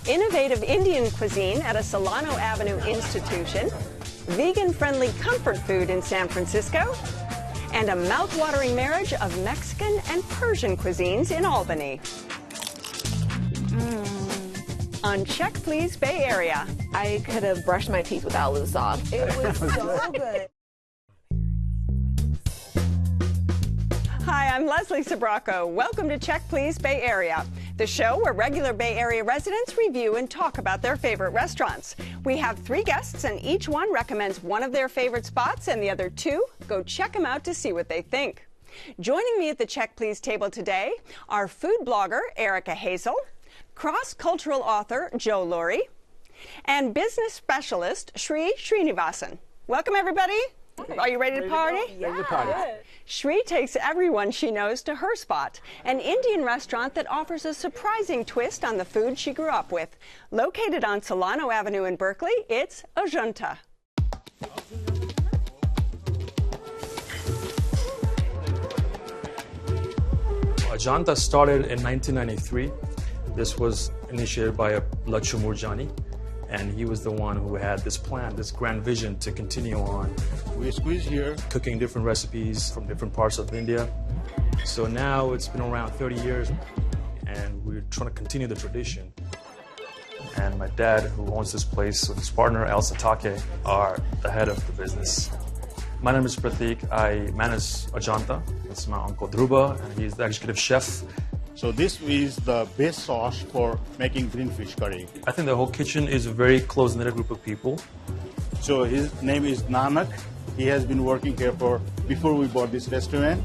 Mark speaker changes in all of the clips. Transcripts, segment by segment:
Speaker 1: innovative Indian cuisine at a Solano Avenue institution, vegan-friendly comfort food in San Francisco, and a mouth-watering marriage of Mexican and Persian cuisines in Albany. On Check Please Bay Area.
Speaker 2: I could have brushed my teeth without a little sauce. It was so good.
Speaker 1: Hi, I'm Leslie Sabraco. Welcome to Check Please Bay Area, the show where regular Bay Area residents review and talk about their favorite restaurants. We have 3 guests, and each one recommends one of their favorite spots, and the other 2 go check them out to see what they think. Joining me at the Check Please table today are food blogger Erica Hazel, cross-cultural author Joe Lurie, and business specialist Shri Srinivasan. Welcome, everybody. Hi. Are you ready to party?
Speaker 2: Ready to party.
Speaker 1: Shri takes everyone she knows to her spot, an Indian restaurant that offers a surprising twist on the food she grew up with. Located on Solano Avenue in Berkeley, it's Ajanta.
Speaker 3: Ajanta started in 1993. This was initiated by Lachu Murjani, and he was the one who had this plan, this grand vision to continue on.
Speaker 4: We squeeze here,
Speaker 3: cooking different recipes from different parts of India. So now it's been around 30 years, and we're trying to continue the tradition. And my dad, who owns this place, with his partner, Al Satake, are the head of the business. My name is Pratik. I manage Ajanta. It's my uncle Dhruba, and he's the executive chef.
Speaker 4: So this is the best sauce for making green fish curry.
Speaker 3: I think the whole kitchen is a very close-knit group of people.
Speaker 4: So his name is Nanak. He has been working here before we bought this restaurant.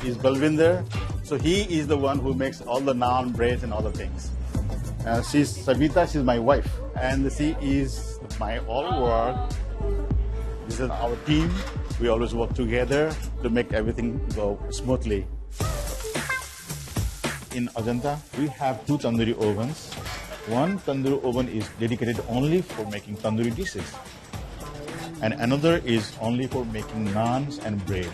Speaker 4: He's Balvinder. So he is the one who makes all the naan, bread, and all the things. She's Savita, she's my wife. And she is my all work. This is our team. We always work together to make everything go smoothly. In Ajanta, we have 2 tandoori ovens. One tandoori oven is dedicated only for making tandoori dishes, and another is only for making naans and bread.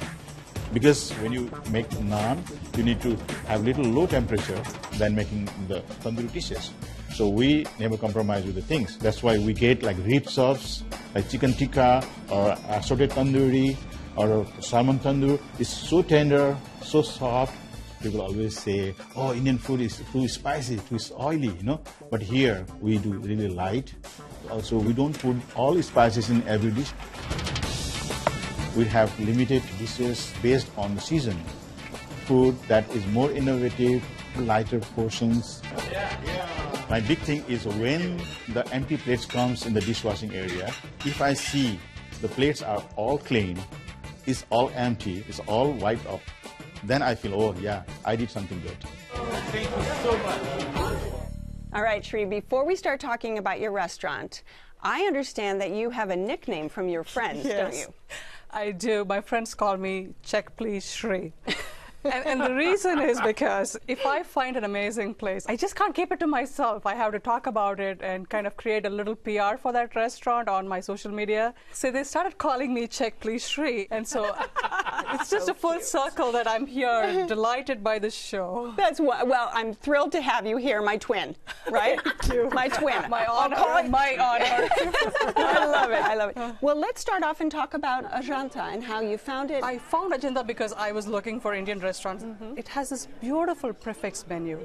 Speaker 4: Because when you make naan, you need to have little low temperature than making the tandoori dishes. So we never compromise with the things. That's why we get like rib chops, like chicken tikka, or assorted tandoori, or salmon tandoor. It's so tender, so soft. People always say, oh, Indian food is too spicy, too oily, you know. But here, we do really light. Also, we don't put all spices in every dish. We have limited dishes based on the season. Food that is more innovative, lighter portions. My big thing is when the empty plates comes in the dishwashing area, if I see the plates are all clean, it's all empty, it's all wiped off, then I feel, oh yeah, I did something good.
Speaker 1: Thank you so much. All right, Shri, before we start talking about your restaurant, I understand that you have a nickname from your friends, don't you?
Speaker 5: I do. My friends call me Check Please Shri. And the reason is because if I find an amazing place, I just can't keep it to myself. I have to talk about it and kind of create a little PR for that restaurant on my social media. So they started calling me Check Please Shri. And so it's just a full circle that I'm here, delighted by the show.
Speaker 1: That's well, I'm thrilled to have you here, my twin, right?
Speaker 5: Thank you.
Speaker 1: My twin.
Speaker 5: My honor. My honor.
Speaker 1: I love it. I love it. Well, let's start off and talk about Ajanta and how you found it.
Speaker 5: I found Ajanta because I was looking for Indian restaurants. It has this beautiful prefix menu,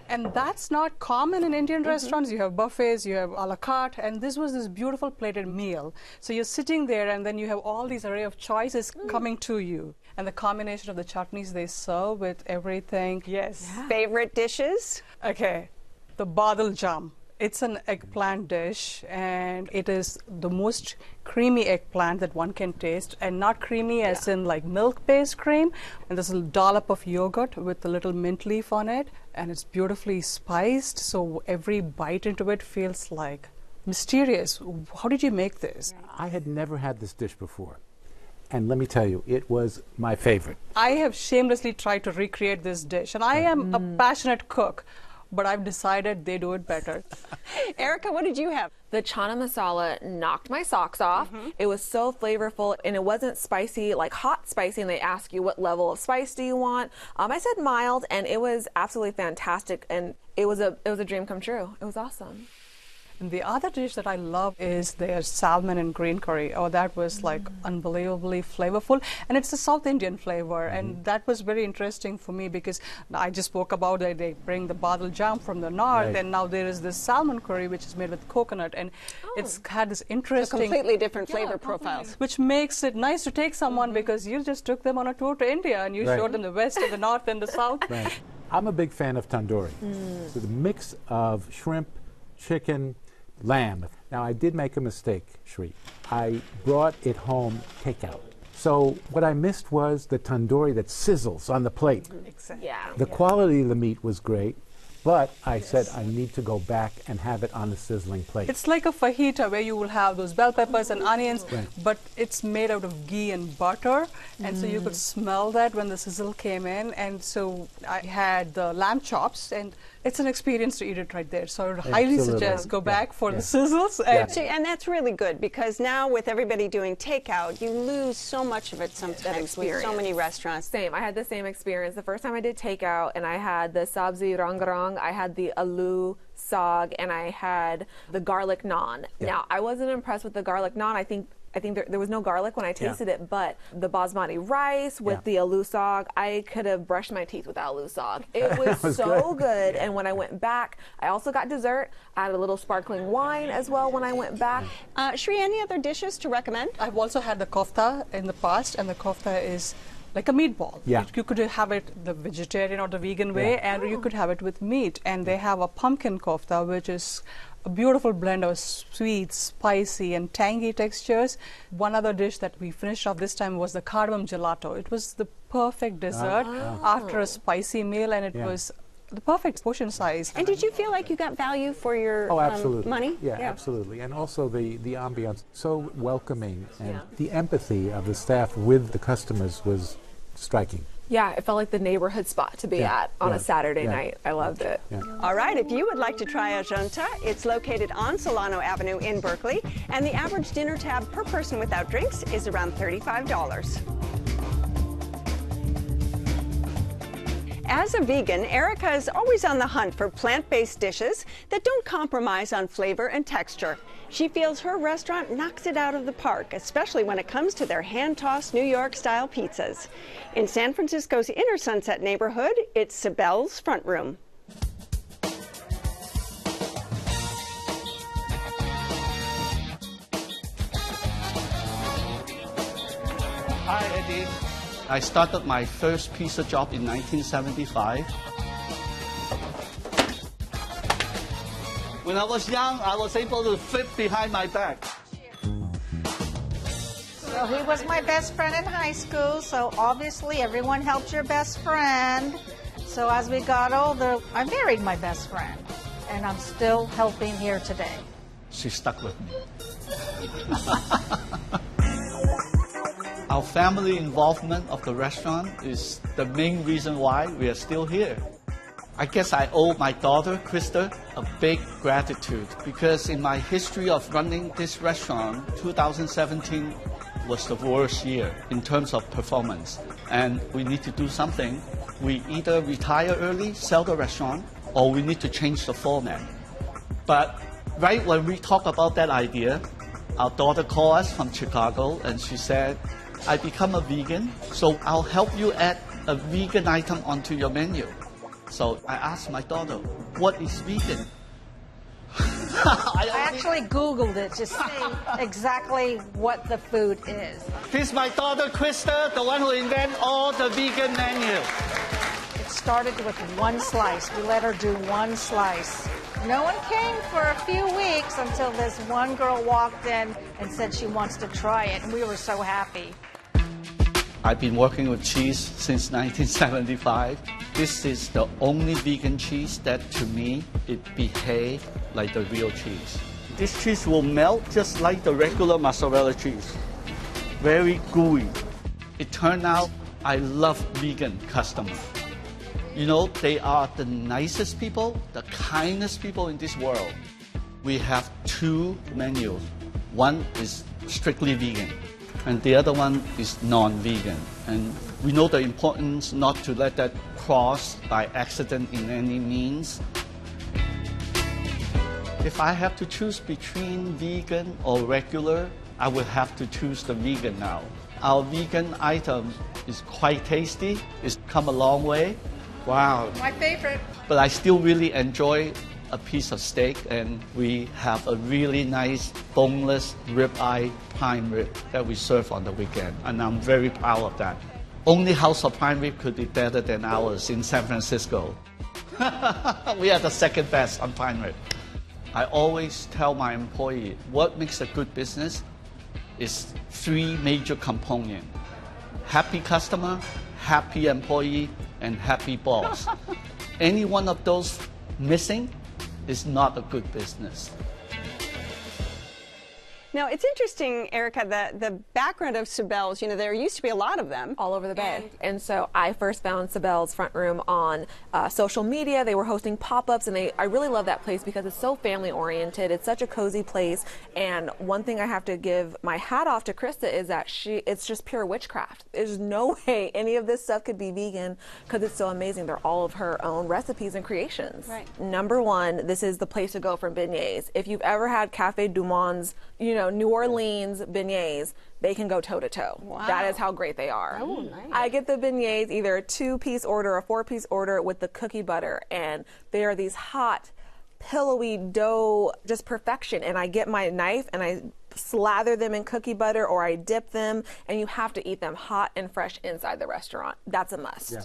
Speaker 5: and that's not common in Indian restaurants. You have buffets, you have a la carte, and this was this beautiful plated meal. So you're sitting there, and then you have all these array of choices coming to you, and the combination of the chutneys they serve with everything. Yes.
Speaker 1: Yeah. Favorite dishes?
Speaker 5: Okay, the badal jam. It's an eggplant dish, and it is the most creamy eggplant that one can taste, and not creamy as in like milk-based cream. And there's a dollop of yogurt with a little mint leaf on it, and it's beautifully spiced, so every bite into it feels like mysterious. How did you make this?
Speaker 6: I had never had this dish before, and let me tell you, it was my favorite.
Speaker 5: I have shamelessly tried to recreate this dish, and I am a passionate cook. but I've decided they do it better.
Speaker 1: Erica, what did you have?
Speaker 2: The chana masala knocked my socks off. It was so flavorful, and it wasn't spicy, like hot spicy, and they ask you what level of spice do you want. I said mild, and it was absolutely fantastic, and it was a dream come true. It was awesome.
Speaker 5: And the other dish that I love is their salmon and green curry. Oh, that was like unbelievably flavorful. And it's a South Indian flavor. And that was very interesting for me because I just spoke about it. They bring the badal jam from the north.
Speaker 6: Right.
Speaker 5: And now there is this salmon curry, which is made with coconut. And it's had this interesting...
Speaker 1: Completely different flavor profiles.
Speaker 5: Which makes it nice to take someone because you just took them on a tour to India and you
Speaker 6: Right.
Speaker 5: showed them the west and the north and the south.
Speaker 6: Right. I'm a big fan of tandoori. So the mix of shrimp, chicken, lamb. Now, I did make a mistake, Shri. I brought it home takeout. So what I missed was the tandoori that sizzles on the plate.
Speaker 5: Exactly.
Speaker 2: Yeah.
Speaker 6: The quality of the meat was great, but I said I need to go back and have it on the sizzling plate.
Speaker 5: It's like a fajita where you will have those bell peppers and onions,
Speaker 6: Right.
Speaker 5: but it's made out of ghee and butter. And so you could smell that when the sizzle came in. And so I had the lamb chops, and it's an experience to eat it right there. So I would highly
Speaker 6: Absolutely.
Speaker 5: suggest go back for
Speaker 6: Yeah.
Speaker 5: the sizzles.
Speaker 6: Yeah.
Speaker 5: And
Speaker 1: See, and that's really good because now with everybody doing takeout, you lose so much of it sometimes with so many restaurants.
Speaker 2: Same. I had the same experience. The first time I did takeout, and I had the sabzi rang, I had the aloo saag, and I had the garlic naan.
Speaker 6: Yeah.
Speaker 2: Now, I wasn't impressed with the garlic naan. I think there was no garlic when I tasted it, but the basmati rice with the aloo saag, I could have brushed my teeth with aloo saag. It was so good. And when I went back, I also got dessert. I had a little sparkling wine as well when I went back.
Speaker 1: Shri, any other dishes to recommend?
Speaker 5: I've also had the kofta in the past, and the kofta is like a meatball.
Speaker 6: Yeah.
Speaker 5: You could have it the vegetarian or the vegan way, and you could have it with meat. And they have a pumpkin kofta, which is a beautiful blend of sweet, spicy, and tangy textures. One other dish that we finished off this time was the cardamom gelato. It was the perfect dessert after a spicy meal, and it was the perfect portion size.
Speaker 1: And did you feel like you got value for your
Speaker 6: Absolutely.
Speaker 1: money?
Speaker 6: Yeah, absolutely. And also the ambiance, so welcoming, and the empathy of the staff with the customers was striking.
Speaker 2: Yeah, it felt like the neighborhood spot to be at on a Saturday night. I loved it.
Speaker 6: Yeah.
Speaker 1: All right, if you would like to try Ajanta, it's located on Solano Avenue in Berkeley, and the average dinner tab per person without drinks is around $35. As a vegan, Erica is always on the hunt for plant-based dishes that don't compromise on flavor and texture. She feels her restaurant knocks it out of the park, especially when it comes to their hand-tossed New York-style pizzas. In San Francisco's Inner Sunset neighborhood, it's CyBelle's Front Room.
Speaker 7: Hi, Eddie. I started my first pizza job in 1975. When I was young, I was able to flip behind my back.
Speaker 8: So he was my best friend in high school, so obviously everyone helps your best friend. So as we got older, I married my best friend, and I'm still helping here today.
Speaker 7: She stuck with me. Our family involvement of the restaurant is the main reason why we are still here. I guess I owe my daughter, Krista, a big gratitude because in my history of running this restaurant, 2017 was the worst year in terms of performance. And we need to do something. We either retire early, sell the restaurant, or we need to change the format. But right when we talk about that idea, our daughter called us from Chicago and she said, I become a vegan, so I'll help you add a vegan item onto your menu. So I asked my daughter, what is vegan?
Speaker 8: I actually Googled it to see exactly what the food is.
Speaker 7: This is my daughter, Krista, the one who invented all the vegan menu.
Speaker 8: It started with one slice. We let her do one slice. No one came for a few weeks until this one girl walked in and said she wants to try it, and we were so happy.
Speaker 7: I've been working with cheese since 1975. This is the only vegan cheese that, to me, it behaves like the real cheese. This cheese will melt just like the regular mozzarella cheese. Very gooey. It turned out I love vegan customers. You know, they are the nicest people, the kindest people in this world. We have 2 menus. One is strictly vegan, and the other one is non-vegan. And we know the importance not to let that cross by accident in any means. If I have to choose between vegan or regular, I would have to choose the vegan now. Our vegan item is quite tasty. It's come a long way. Wow.
Speaker 8: My favorite.
Speaker 7: But I still really enjoy a piece of steak, and we have a really nice boneless ribeye prime rib that we serve on the weekend, and I'm very proud of that. Only house of prime rib could be better than ours in San Francisco. We are the second best on prime rib. I always tell my employee what makes a good business is 3 major components: happy customer, happy employee, and happy boss. Any one of those missing is not a good business.
Speaker 1: Now, it's interesting, Erica, the background of CyBelle's. You know, there used to be a lot of them.
Speaker 2: All over the Bay. And so I first found CyBelle's front room on social media. They were hosting pop-ups, and I really love that place because it's so family-oriented. It's such a cozy place. And one thing I have to give my hat off to Krista is that it's just pure witchcraft. There's no way any of this stuff could be vegan because it's so amazing. They're all of her own recipes and creations.
Speaker 1: Right.
Speaker 2: Number 1, this is the place to go for beignets. If you've ever had Café du Monde's, you know, New Orleans beignets, they can go toe-to-toe.
Speaker 1: Wow.
Speaker 2: That is how great they are.
Speaker 1: Oh, nice.
Speaker 2: I get the beignets, either a 2-piece order or a 4-piece order with the cookie butter, and they are these hot, pillowy dough, just perfection. And I get my knife and I slather them in cookie butter, or I dip them, and you have to eat them hot and fresh inside the restaurant. That's a must.
Speaker 6: Yeah.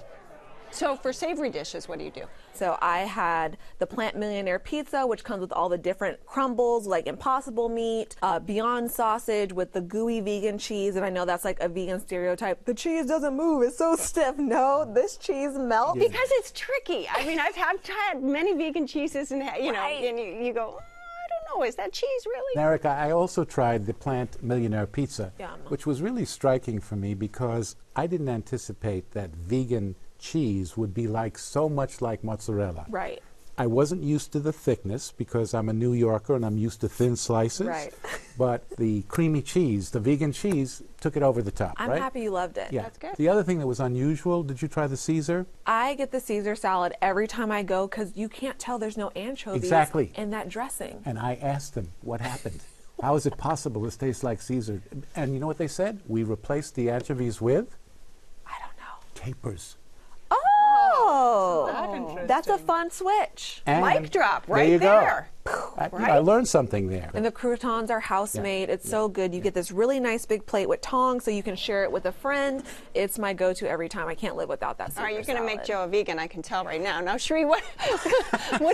Speaker 1: So for savory dishes, what do you do?
Speaker 2: So I had the Plant Millionaire Pizza, which comes with all the different crumbles, like Impossible meat, Beyond sausage with the gooey vegan cheese. And I know that's like a vegan stereotype. The cheese doesn't move, it's so stiff. No, this cheese melts.
Speaker 1: Because it's tricky. I mean, I've had many vegan cheeses, and you know,
Speaker 2: Right.
Speaker 1: and you go, oh, I don't know, is that cheese really?
Speaker 6: Erica, I also tried the Plant Millionaire Pizza,
Speaker 2: Yum.
Speaker 6: which was really striking for me because I didn't anticipate that vegan cheese would be so much like mozzarella.
Speaker 2: Right.
Speaker 6: I wasn't used to the thickness because I'm a New Yorker and I'm used to thin slices.
Speaker 2: Right.
Speaker 6: But the creamy cheese, the vegan cheese, took it over the top,
Speaker 2: I'm
Speaker 6: right?
Speaker 2: happy you loved it.
Speaker 6: Yeah.
Speaker 1: That's good.
Speaker 6: The other thing that was unusual, did you try the Caesar?
Speaker 2: I get the Caesar salad every time I go because you can't tell there's no anchovies
Speaker 6: Exactly.
Speaker 2: in that dressing.
Speaker 6: And I asked them what happened. How is it possible this tastes like Caesar? And you know what they said? We replaced the anchovies with
Speaker 2: I don't know.
Speaker 6: capers.
Speaker 2: Oh, that's a fun switch.
Speaker 6: And
Speaker 1: Mic drop
Speaker 6: there
Speaker 1: right
Speaker 6: you
Speaker 1: there.
Speaker 6: Go. I learned something there.
Speaker 2: And the croutons are house made. It's so good. You get this really nice big plate with tongs so you can share it with a friend. It's my go-to every time. I can't live without that.
Speaker 1: All right, you're going to make
Speaker 2: salad.
Speaker 1: Joe a vegan, I can tell right now. Now, Sri, what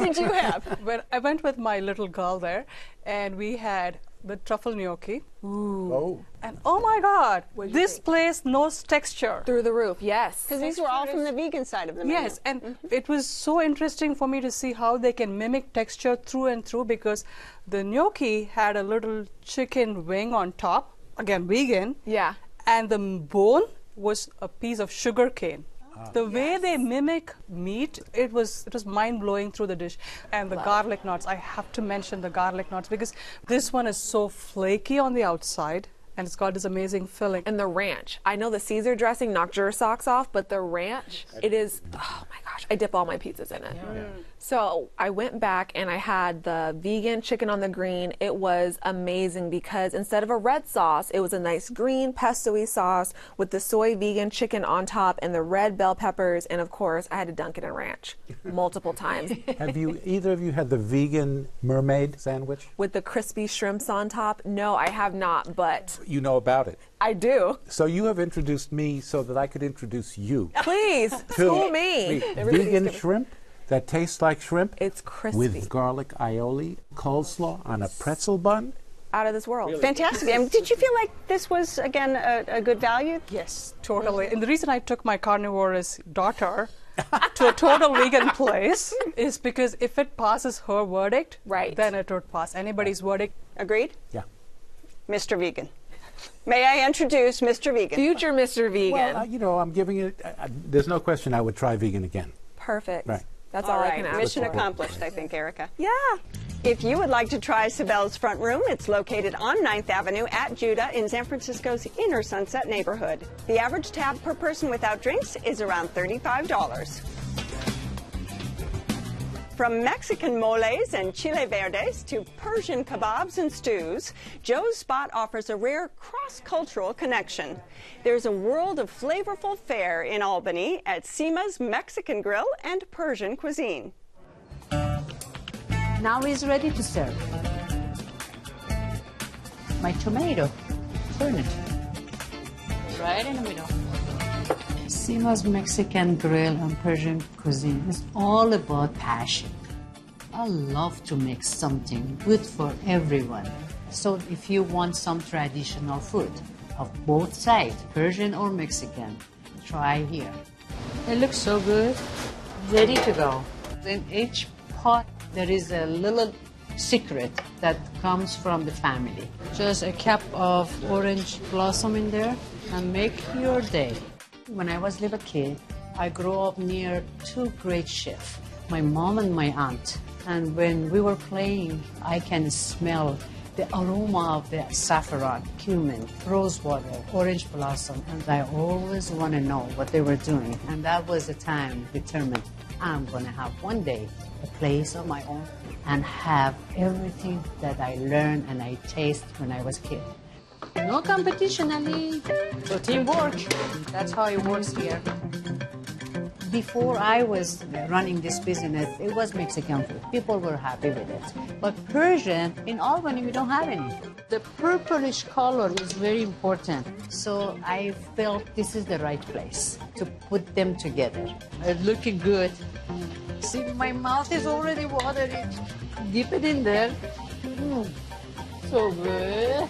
Speaker 1: did you have?
Speaker 5: But I went with my little girl there, and we had the truffle gnocchi.
Speaker 6: Oh.
Speaker 5: And oh my God, this place knows texture.
Speaker 2: Through the roof, yes.
Speaker 1: Because these were all from the vegan side of the menu.
Speaker 5: Yes, and it was so interesting for me to see how they can mimic texture through and through, because the gnocchi had a little chicken wing on top, again vegan.
Speaker 2: Yeah.
Speaker 5: And the bone was a piece of sugar cane. The way they mimic meat, it was mind-blowing through the dish. And the garlic knots, I have to mention the garlic knots because this one is so flaky on the outside and it's got this amazing filling.
Speaker 2: And the ranch. I know the Caesar dressing knocked your socks off, but the ranch, it is, oh my gosh, I dip all my pizzas in it.
Speaker 6: Yeah.
Speaker 2: So I went back and I had the vegan chicken on the green. It was amazing because instead of a red sauce, it was a nice green pesto-y sauce with the soy vegan chicken on top and the red bell peppers. And of course, I had to dunk it in ranch multiple times.
Speaker 6: Have either of you had the vegan mermaid sandwich?
Speaker 2: With the crispy shrimps on top? No, I have not, but
Speaker 6: You know about it.
Speaker 2: I do.
Speaker 6: So you have introduced me so that I could introduce you
Speaker 2: Please,
Speaker 6: to
Speaker 2: school me.
Speaker 6: vegan shrimp that tastes like shrimp
Speaker 2: It's crispy.
Speaker 6: with garlic aioli, coleslaw on a pretzel bun.
Speaker 2: Out of this world.
Speaker 1: Fantastic. I mean, did you feel like this was, again, a good value?
Speaker 5: Yes, totally. And the reason I took my carnivorous daughter to a total vegan place is because if it passes her verdict,
Speaker 2: Right.
Speaker 5: then it would pass anybody's verdict.
Speaker 1: Agreed?
Speaker 6: Yeah.
Speaker 1: Mr. Vegan. May I introduce Mr. Vegan?
Speaker 2: Future Mr. Vegan.
Speaker 6: Well, I'm giving it. There's no question I would try vegan again.
Speaker 2: Perfect.
Speaker 6: Right.
Speaker 2: That's all I can ask
Speaker 1: Mission
Speaker 2: for.
Speaker 1: accomplished, I think, Erica.
Speaker 2: Yeah.
Speaker 1: If you would like to try CyBelle's Front Room, it's located on 9th Avenue at Judah in San Francisco's inner Sunset neighborhood. The average tab per person without drinks is around $35. From Mexican moles and chile verdes to Persian kebabs and stews, Joe's Spot offers a rare cross-cultural connection. There's a world of flavorful fare in Albany at Syma's Mexican Grill and Persian Cuisine.
Speaker 9: Now it's ready to serve. My tomato, turn it. Right in the middle. Syma's Mexican Grill and Persian Cuisine is all about passion. I love to make something good for everyone. So if you want some traditional food of both sides, Persian or Mexican, try here. It looks so good, ready to go. In each pot, there is a little secret that comes from the family. Just a cup of orange blossom in there and make your day. When I was a little kid, I grew up near two great chefs, my mom and my aunt. And when we were playing, I can smell the aroma of the saffron, cumin, rose water, orange blossom, and I always want to know what they were doing. And that was the time determined I'm going to have one day a place of my own and have everything that I learned and I tasted when I was a kid. No competition, Ali. So teamwork. That's how it works here. Before I was running this business, it was Mexican food. People were happy with it. But Persian, in Albany, we don't have any. The purplish color is very important. So I felt this is the right place to put them together. It's looking good. See, my mouth is already watering. Dip it in there. So good.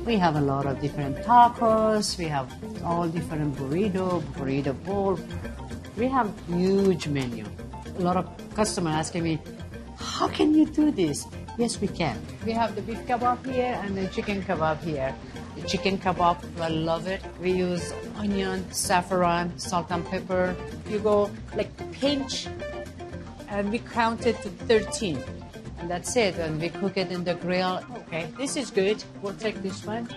Speaker 9: We have a lot of different tacos. We have all different burrito bowl. We have huge menu. A lot of customers asking me, how can you do this? Yes, we can. We have the beef kebab here and the chicken kebab here. The chicken kebab, I love it. We use onion, saffron, salt and pepper. You go like pinch, and we count it to 13. And that's it, and we cook it in the grill. Okay, this is good. We'll take this one.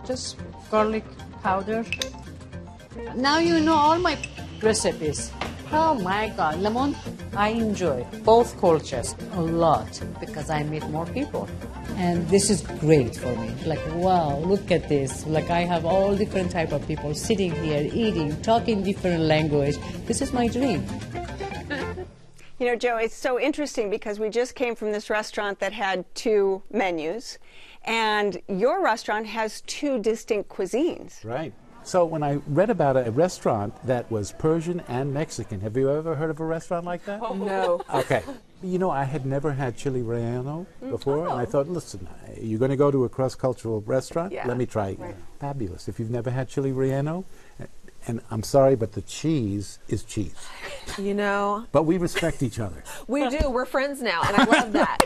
Speaker 9: Just garlic powder. Now you know all my recipes. Oh my God, Lemon, I enjoy both cultures a lot because I meet more people. And this is great for me. Like, wow, look at this. Like, I have all different type of people sitting here, eating, talking different language. This is my dream.
Speaker 1: You know, Joe, it's so interesting because we just came from this restaurant that had two menus, and your restaurant has two distinct cuisines.
Speaker 6: Right. So when I read about a restaurant that was Persian and Mexican, have you ever heard of a restaurant like that?
Speaker 2: Oh, no.
Speaker 6: Okay. You know, I had never had chili relleno before, and I thought, listen, you're going to go to a cross-cultural restaurant?
Speaker 2: Yeah.
Speaker 6: Let me try it.
Speaker 2: Right.
Speaker 6: Fabulous. If you've never had chili relleno, and I'm sorry, but the cheese is cheese.
Speaker 2: You know.
Speaker 6: But we respect each other.
Speaker 2: We do. We're friends now, and I love that.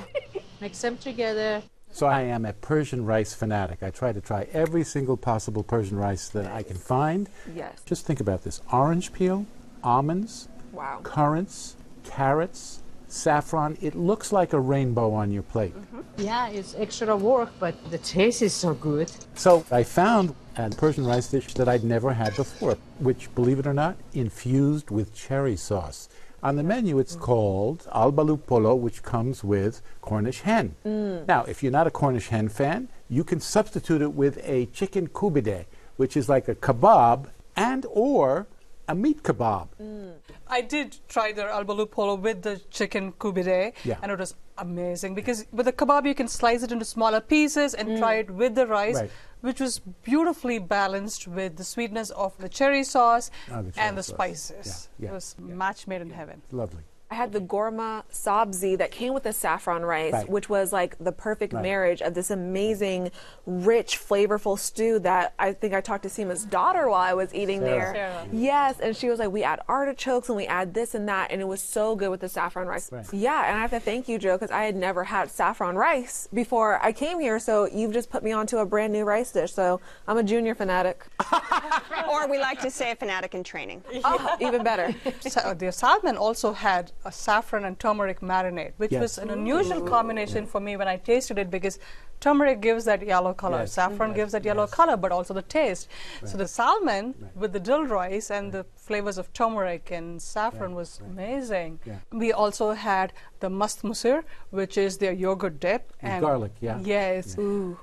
Speaker 9: Mix them together.
Speaker 6: So I am a Persian rice fanatic. I try to try every single possible Persian rice that I can find.
Speaker 2: Yes.
Speaker 6: Just think about this. Orange peel, almonds,
Speaker 2: Wow.
Speaker 6: currants, carrots, saffron. It looks like a rainbow on your plate.
Speaker 9: Yeah, it's extra work, but the taste is so good.
Speaker 6: So I found a Persian rice dish that I'd never had before, which, believe it or not, infused with cherry sauce. On the menu, it's called albalu polo, which comes with Cornish hen. Now, if you're not a Cornish hen fan, you can substitute it with a chicken kubide, which is like a kebab and or a meat kebab.
Speaker 5: I did try their albalu polo with the chicken kubide, and it was amazing because with the kebab you can slice it into smaller pieces and try it with the rice, which was beautifully balanced with the sweetness of the cherry sauce and the spices. It was match made in heaven.
Speaker 6: Lovely.
Speaker 2: I had the gorma sabzi that came with the saffron rice, which was like the perfect marriage of this amazing, rich, flavorful stew that I think I talked to Syma's daughter while I was eating there.
Speaker 5: Sarah.
Speaker 2: Yes, and she was like, we add artichokes and we add this and that, and it was so good with the saffron rice. Yeah, and I have to thank you, Joe, because I had never had saffron rice before I came here, so you've just put me onto a brand new rice dish, so I'm a junior fanatic.
Speaker 1: Or we like to say a fanatic in training.
Speaker 2: Oh, even better.
Speaker 5: So, the salmon also had a saffron and turmeric marinade, which was an unusual combination for me when I tasted it, because turmeric gives that yellow color, saffron gives that yellow color, but also the taste. So the salmon with the dill rice and the flavors of turmeric and saffron was amazing. We also had the mast musir, which is their yogurt dip.
Speaker 6: And garlic,
Speaker 5: Yes.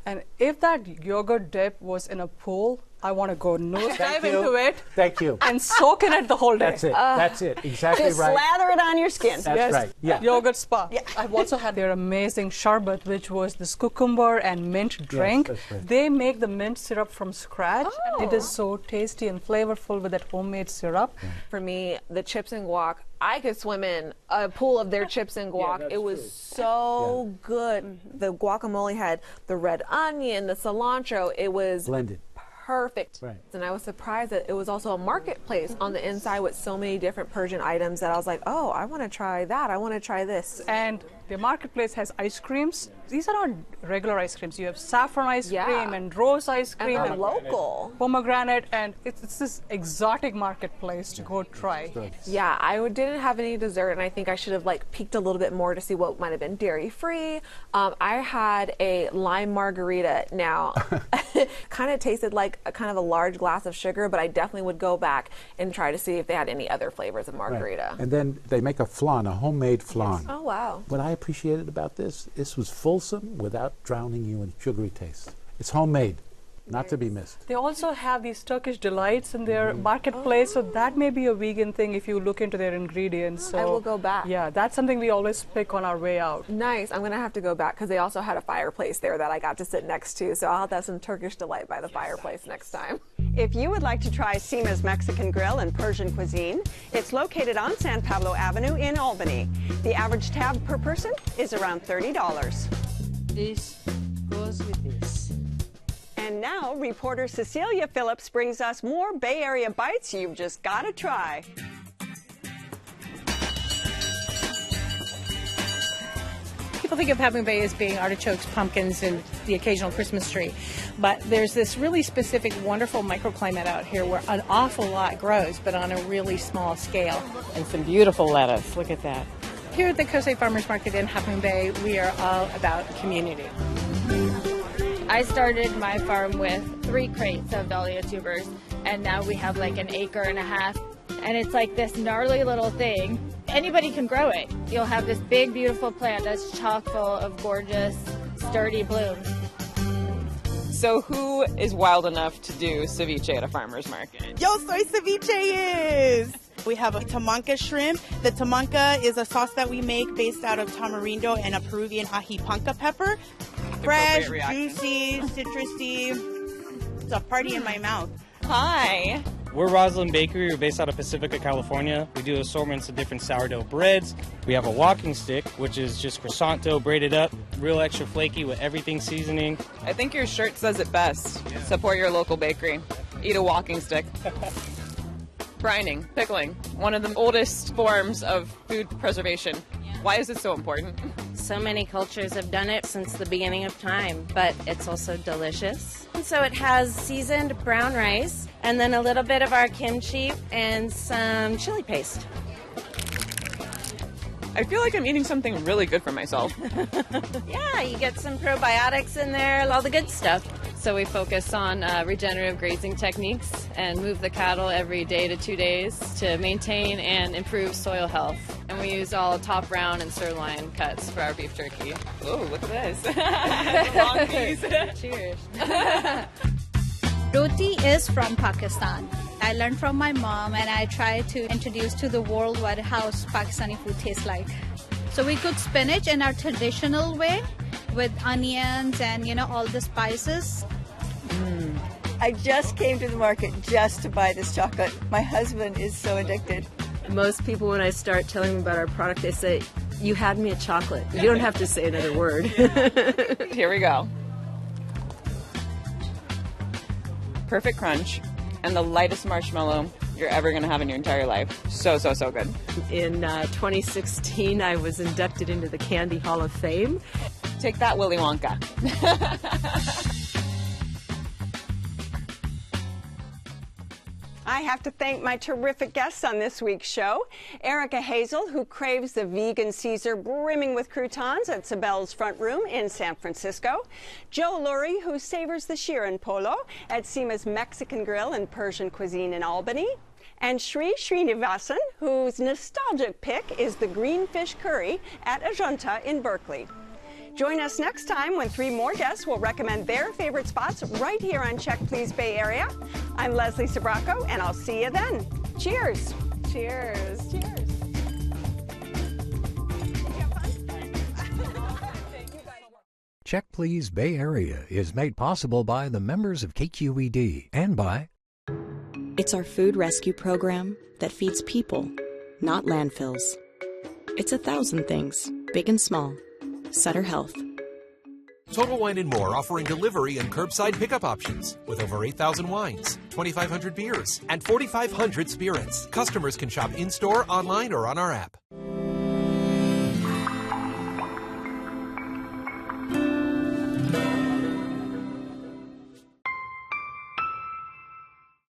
Speaker 5: And if that yogurt dip was in a pool, I want to go nose dive into it.
Speaker 6: Thank you.
Speaker 5: And soak in it the whole day.
Speaker 6: That's it. That's it. Exactly
Speaker 1: Just
Speaker 6: right.
Speaker 1: slather it on your skin.
Speaker 6: That's right. Yeah.
Speaker 5: Yogurt spa. I've also had their amazing sharbat, which was this cucumber and mint drink.
Speaker 6: That's right.
Speaker 5: They make the mint syrup from scratch. And it is so tasty and flavorful with that homemade syrup.
Speaker 2: For me, the chips and guac, I could swim in a pool of their chips and guac. It was so good. The guacamole had the red onion, the cilantro. It was
Speaker 6: blended.
Speaker 2: Perfect. And I was surprised that it was also a marketplace on the inside with so many different Persian items that I was like, oh, I want to try that. I want to try this.
Speaker 5: And the marketplace has ice creams. These are not regular ice creams. You have saffron ice cream and rose ice cream
Speaker 2: and local
Speaker 5: pomegranate, and it's this exotic marketplace to go try.
Speaker 2: Yeah, I didn't have any dessert, and I think I should have like peeked a little bit more to see what might have been dairy free. I had a lime margarita. Now, kind of tasted like a kind of a large glass of sugar, but I definitely would go back and try to see if they had any other flavors of margarita.
Speaker 6: And then they make a flan, a homemade flan.
Speaker 2: Oh wow!
Speaker 6: What I appreciated about this was fulsome without drowning you in sugary taste. It's homemade, not to be missed.
Speaker 5: They also have these Turkish delights in their marketplace, so that may be a vegan thing if you look into their ingredients. So
Speaker 2: I will go back.
Speaker 5: Yeah, that's something we always pick on our way out.
Speaker 2: Nice. I'm going to have to go back because they also had a fireplace there that I got to sit next to, so I'll have to have some Turkish delight by the fireplace next time.
Speaker 1: If you would like to try Syma's Mexican Grill and Persian Cuisine, it's located on San Pablo Avenue in Albany. The average tab per person is around $30.
Speaker 9: This goes with this.
Speaker 1: And now, reporter Cecilia Phillips brings us more Bay Area bites you've just got to try.
Speaker 10: People think of Half Moon Bay as being artichokes, pumpkins, and the occasional Christmas tree. But there's this really specific, wonderful microclimate out here where an awful lot grows, but on a really small scale.
Speaker 11: And some beautiful lettuce. Look at that.
Speaker 10: Here at the Coastside Farmers Market in Half Moon Bay, we are all about community.
Speaker 12: I started my farm with 3 crates of dahlia tubers, and now we have like an acre and a half. And it's like this gnarly little thing. Anybody can grow it. You'll have this big, beautiful plant that's chock full of gorgeous, sturdy blooms.
Speaker 11: So who is wild enough to do ceviche at a farmer's market?
Speaker 13: Yo soy ceviche! We have a tamanca shrimp. The tamanca is a sauce that we make based out of tamarindo and a Peruvian ají panca pepper. Fresh, juicy, citrusy. It's a party in my mouth.
Speaker 11: Hi.
Speaker 14: We're Roslyn Bakery. We're based out of Pacifica, California. We do assortments of different sourdough breads. We have a walking stick, which is just croissant dough braided up, real extra flaky with everything seasoning.
Speaker 11: I think your shirt says it best. Support your local bakery. Eat a walking stick. Brining, pickling, one of the oldest forms of food preservation. Why is it so important?
Speaker 15: So many cultures have done it since the beginning of time, but it's also delicious. And so it has seasoned brown rice and then a little bit of our kimchi and some chili paste.
Speaker 11: I feel like I'm eating something really good for myself.
Speaker 15: Yeah, you get some probiotics in there, all the good stuff.
Speaker 12: So we focus on regenerative grazing techniques and move the cattle every day to 2 days to maintain and improve soil health. And we use all top round and sirloin cuts for our beef jerky.
Speaker 11: Oh, look at this. Long piece.
Speaker 12: Cheers.
Speaker 16: Roti is from Pakistan. I learned from my mom and I try to introduce to the world what how Pakistani food tastes like. So we cook spinach in our traditional way with onions and all the spices.
Speaker 17: I just came to the market just to buy this chocolate. My husband is so addicted. Most people, when I start telling them about our product, they say, "You had me at chocolate." You don't have to say another word.
Speaker 11: Here we go. Perfect crunch and the lightest marshmallow you're ever going to have in your entire life. So, so, so good.
Speaker 17: In 2016, I was inducted into the Candy Hall of Fame.
Speaker 11: Take that, Willy Wonka.
Speaker 1: I have to thank my terrific guests on this week's show. Erica Hazel, who craves the vegan Caesar brimming with croutons at CyBelle's Front Room in San Francisco. Joe Lurie, who savors the Shirin Polo at Syma's Mexican Grill and Persian Cuisine in Albany. And Sri Srinivasan, whose nostalgic pick is the green fish curry at Ajanta in Berkeley. Join us next time when 3 more guests will recommend their favorite spots right here on Check Please Bay Area. I'm Leslie Sbrocco, and I'll see you then. Cheers.
Speaker 2: Cheers. Cheers.
Speaker 18: Check Please Bay Area is made possible by the members of KQED and by...
Speaker 19: It's our food rescue program that feeds people, not landfills. It's 1,000 things, big and small. Sutter Health.
Speaker 20: Total Wine & More offering delivery and curbside pickup options with over 8,000 wines, 2,500 beers, and 4,500 spirits. Customers can shop in-store, online, or on our app.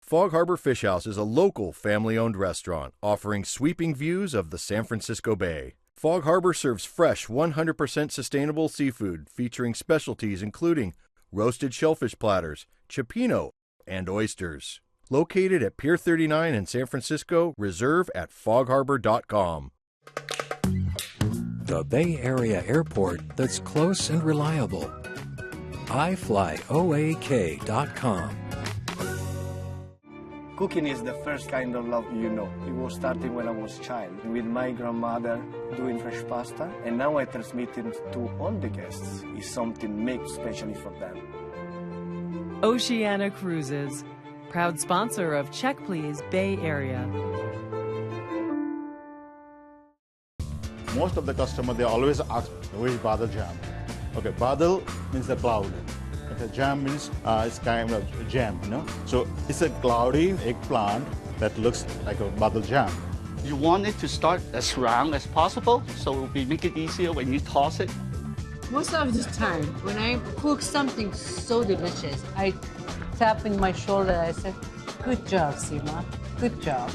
Speaker 21: Fog Harbor Fish House is a local family-owned restaurant offering sweeping views of the San Francisco Bay. Fog Harbor serves fresh, 100% sustainable seafood featuring specialties including roasted shellfish platters, cioppino, and oysters. Located at Pier 39 in San Francisco, reserve at fogharbor.com.
Speaker 18: The Bay Area airport that's close and reliable. iFlyOAK.com.
Speaker 22: Cooking is the first kind of love you know. It was starting when I was a child, with my grandmother doing fresh pasta, and now I transmit it to all the guests. It's something made especially for them.
Speaker 23: Oceana Cruises, proud sponsor of Check Please Bay Area.
Speaker 4: Most of the customer, they always ask, where is badal jam? Okay, badal means the cloud. Okay, jam means it's kind of jam, you know? So it's a cloudy eggplant that looks like a badal jam.
Speaker 7: You want it to start as round as possible, so it will make it easier when you toss it.
Speaker 9: Most of the time, when I cook something so delicious, I tap in my shoulder, I said, "Good job, Syma. Good job."